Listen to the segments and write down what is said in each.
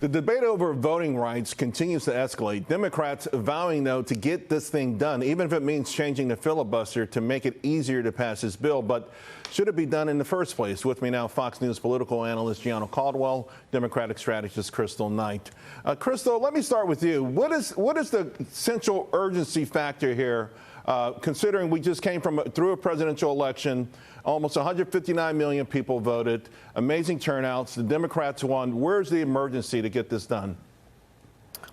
The debate over voting rights continues to escalate. Democrats vowing, though, to get this thing done, even if it means changing the filibuster to make it easier to pass this bill. But should it be done in the first place? With me now, Fox News political analyst Gianno Caldwell, Democratic strategist Crystal Knight. Crystal, let me start with you. What is the central urgency factor here, considering we just came through a presidential election? Almost 159 million people voted. Amazing turnouts. The Democrats won. Where's the emergency to get this done?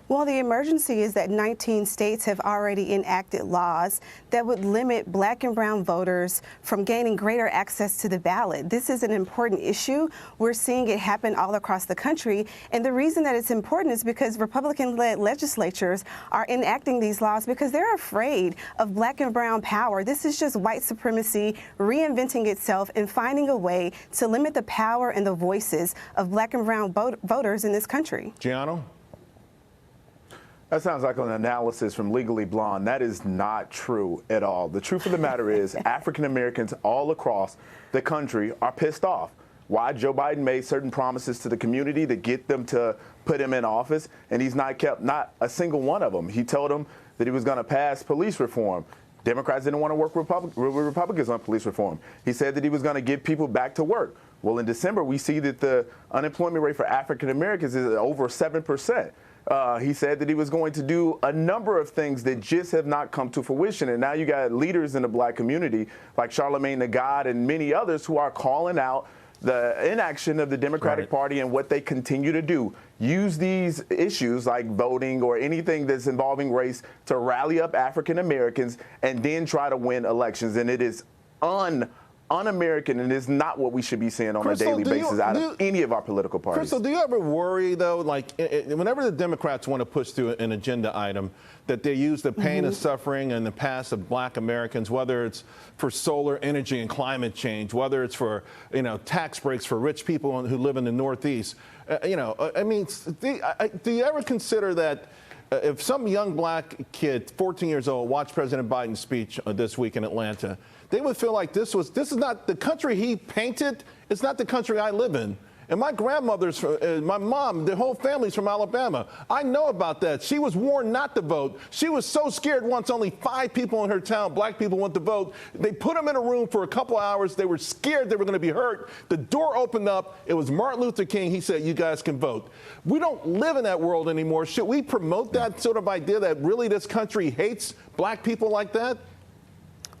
Well, the emergency is that 19 states have already enacted laws that would limit black and brown voters from gaining greater access to the ballot. This is an important issue. We're seeing it happen all across the country. And the reason that it's important is because Republican-led legislatures are enacting these laws because they're afraid of black and brown power. This is just white supremacy reinventing itself and finding a way to limit the power and the voices of black and brown voters in this country. Gianno? That sounds like an analysis from Legally Blonde. That is not true at all. The truth of the matter is African Americans all across the country are pissed off. Why Joe Biden made certain promises to the community to get them to put him in office, and he's not kept not a single one of them. He told them that he was going to pass police reform. Democrats didn't want to work with Republicans on police reform. He said that he was going to get people back to work. Well, in December, we see that the unemployment rate for African Americans is over 7%. He said that he was going to do a number of things that just have not come to fruition. And now you got leaders in the black community like Charlamagne Tha God and many others who are calling out the inaction of the Democratic Party and what they continue to do. Use these issues like voting or anything that's involving race to rally up African Americans and then try to win elections. And it is un-American, and it's not what we should be seeing on Crystal, a daily basis out of any of our political parties. Crystal, do you ever worry, though, like whenever the Democrats want to push through an agenda item, that they use the pain and suffering and the past of black Americans, whether it's for solar energy and climate change, whether it's for, tax breaks for rich people who live in the Northeast? Do you ever consider that if some young black kid, 14 years old, watched President Biden's speech this week in Atlanta, they would feel like this is not the country he painted. It's not the country I live in. And my grandmother's, my mom, the whole family's from Alabama. I know about that. She was warned not to vote. She was so scared once only 5 people in her town, black people, went to vote. They put them in a room for a couple hours. They were scared they were going to be hurt. The door opened up. It was Martin Luther King. He said, you guys can vote. We don't live in that world anymore. Should we promote that sort of idea that really this country hates black people like that?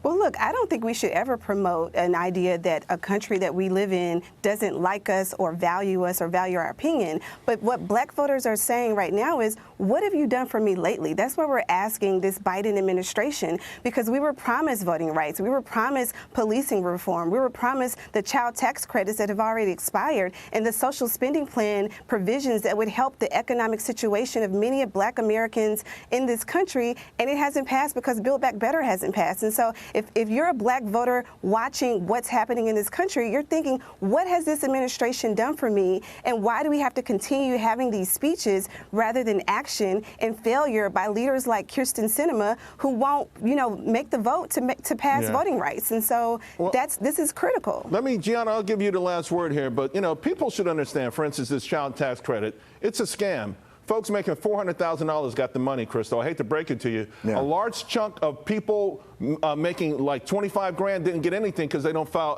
Well, look, I don't think we should ever promote an idea that a country that we live in doesn't like us or value our opinion. But what black voters are saying right now is, what have you done for me lately? That's what we're asking this Biden administration, because we were promised voting rights. We were promised policing reform. We were promised the child tax credits that have already expired and the social spending plan provisions that would help the economic situation of many of black Americans in this country. And it hasn't passed because Build Back Better hasn't passed. And so if you're a black voter watching what's happening in this country, you're thinking, what has this administration done for me? And why do we have to continue having these speeches rather than action and failure by leaders like Kyrsten Sinema, who won't, make the vote to pass voting rights? And so this is critical. Gianno, I'll give you the last word here. But, people should understand, for instance, this child tax credit, it's a scam. Folks making $400,000 got the money, Crystal. I hate to break it to you. Yeah. A large chunk of people making like 25 grand didn't get anything because they don't file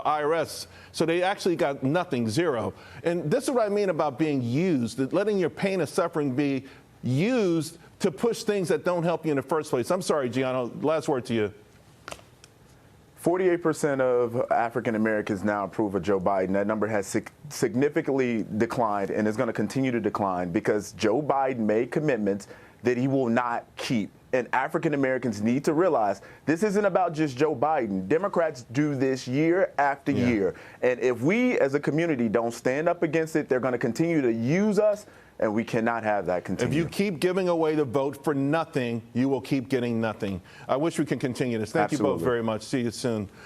IRS. So they actually got nothing, zero. And this is what I mean about being used, letting your pain and suffering be used to push things that don't help you in the first place. I'm sorry, Gianno. Last word to you. 48% of African Americans now approve of Joe Biden. That number has significantly declined and is going to continue to decline because Joe Biden made commitments that he will not keep. And African Americans need to realize this isn't about just Joe Biden. Democrats do this year after year. And if we as a community don't stand up against it, they're going to continue to use us. And we cannot have that continue. If you keep giving away the vote for nothing, you will keep getting nothing. I wish we could continue this. Thank you both very much. See you soon.